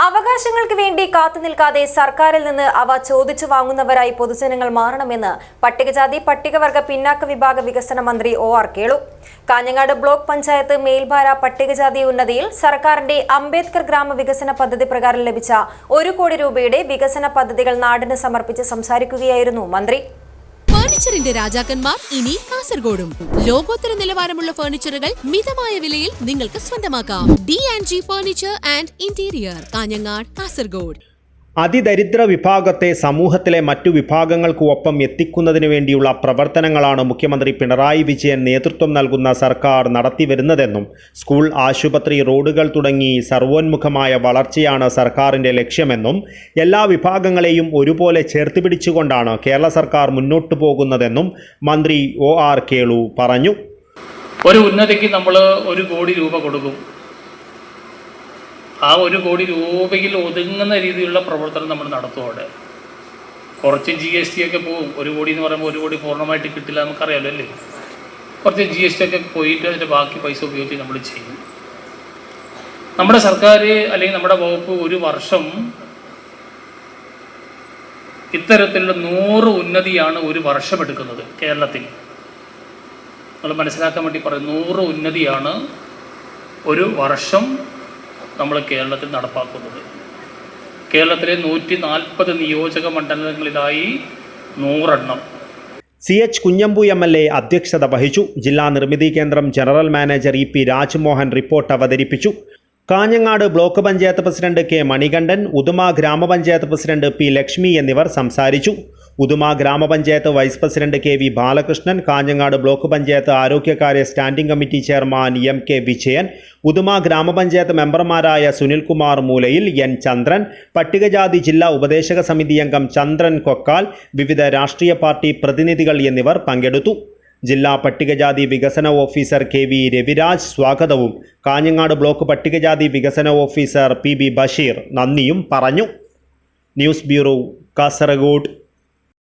അവകാശങ്ങൾക്ക് വേണ്ടി കാത്തുനിൽക്കാതെ സർക്കാരിൽ നിന്ന് അവ ചോദിച്ചു വാങ്ങുന്നവരായി പൊതുജനങ്ങൾ മാറണമെന്ന് പട്ടികജാതി പട്ടികവർഗ പിന്നാക്ക വിഭാഗ വികസന മന്ത്രി ഒ.ആർ. കേളു. കാഞ്ഞങ്ങാട് ബ്ലോക്ക് പഞ്ചായത്ത് മേൽഭാര പട്ടികജാതി ഉന്നതിയിൽ സർക്കാരിന്റെ അംബേദ്കർ ഗ്രാമ വികസന പദ്ധതി പ്രകാരം ലഭിച്ച 1 കോടി രൂപയുടെ വികസന പദ്ധതികൾ നാടിന് സമർപ്പിച്ച് സംസാരിക്കുകയായിരുന്നു മന്ത്രി. ഫർണിച്ചറിന്റെ രാജാക്കന്മാർ ഇനി കാസർഗോഡും. ലോകോത്തര നിലവാരമുള്ള ഫർണിച്ചറുകൾ മിതമായ വിലയിൽ നിങ്ങൾക്ക് സ്വന്തമാക്കാം. D&G furniture and interior, Kanhangad, Kasaragod. അതിദരിദ്ര വിഭാഗത്തെ സമൂഹത്തിലെ മറ്റു വിഭാഗങ്ങൾക്ക് ഒപ്പം എത്തിക്കുന്നതിനു വേണ്ടിയുള്ള പ്രവർത്തനങ്ങളാണ് മുഖ്യമന്ത്രി പിണറായി വിജയൻ നേതൃത്വം നൽകുന്ന സർക്കാർ നടത്തിവരുന്നതെന്നും സ്കൂൾ, ആശുപത്രി, റോഡുകൾ തുടങ്ങി സർവോന്മുഖമായ വളർച്ചയാണ് സർക്കാരിൻ്റെ ലക്ഷ്യമെന്നും എല്ലാ വിഭാഗങ്ങളെയും ഒരുപോലെ ചേർത്ത് പിടിച്ചുകൊണ്ടാണ് കേരള സർക്കാർ മുന്നോട്ടു പോകുന്നതെന്നും മന്ത്രി ഒ.ആർ. കേളു പറഞ്ഞു. ഒരു ഉന്നതിക്ക് നമ്മൾ 1 കോടി രൂപ കൊടുക്കും. ആ 1 കോടി രൂപയിൽ ഒതുങ്ങുന്ന രീതിയിലുള്ള പ്രവർത്തനം നമ്മൾ നടത്തുകയാണ്. കുറച്ച് GST ഒക്കെ പോകും. 1 കോടി എന്ന് പറയുമ്പോൾ 1 കോടി പൂർണ്ണമായിട്ട് കിട്ടില്ല, നമുക്കറിയാമല്ലോ അല്ലേ. കുറച്ച് GST ഒക്കെ പോയിട്ട് അതിൻ്റെ ബാക്കി പൈസ ഉപയോഗിച്ച് നമ്മൾ ചെയ്യും. നമ്മുടെ സർക്കാർ അല്ലെങ്കിൽ നമ്മുടെ വകുപ്പ് ഒരു വർഷം ഇത്തരത്തിലുള്ള 100 ഉന്നതിയാണ് ഒരു വർഷം എടുക്കുന്നത് കേരളത്തിൽ. നമ്മൾ മനസ്സിലാക്കാൻ വേണ്ടി പറയും, 100 ഉന്നതിയാണ് ഒരു വർഷം നമ്മൾ കേരളത്തിൽ നടപ്പാക്കുന്നത്. കേരളത്തിലെ 140 നിയോജക മണ്ഡലങ്ങളിലായി 100 എണ്ണം. CH കുഞ്ഞമ്പു MLA അധ്യക്ഷത വഹിച്ചു. ജില്ലാ നിർമ്മിതി കേന്ദ്രം general manager EP Rajmohan report അവതരിപ്പിച്ചു. Kanhangad block panchayat president K Manikandan, Uduma grama panchayat president P Lakshmi എന്നിവർ സംസാരിച്ചു. Uduma grama panchayat vice president KV Balakrishnan, Kanhangad block panchayat ആരോഗ്യകാര്യ standing committee chairman MK Vijayan, Uduma grama panchayat മെമ്പർമാരായ സുനിൽകുമാർ മൂലയിൽ, N ചന്ദ്രൻ, പട്ടികജാതി ജില്ലാ ഉപദേശക സമിതി അംഗം ചന്ദ്രൻ കൊക്കാൽ, വിവിധ രാഷ്ട്രീയ പാർട്ടി പ്രതിനിധികൾ എന്നിവർ പങ്കെടുത്തു. ജില്ലാ പട്ടികജാതി വികസന ഓഫീസർ KV രവിരാജ് സ്വാഗതവും കാഞ്ഞങ്ങാട് ബ്ലോക്ക് പട്ടികജാതി വികസന ഓഫീസർ PB ബഷീർ നന്ദിയും പറഞ്ഞു. News bureau, Kasaragod.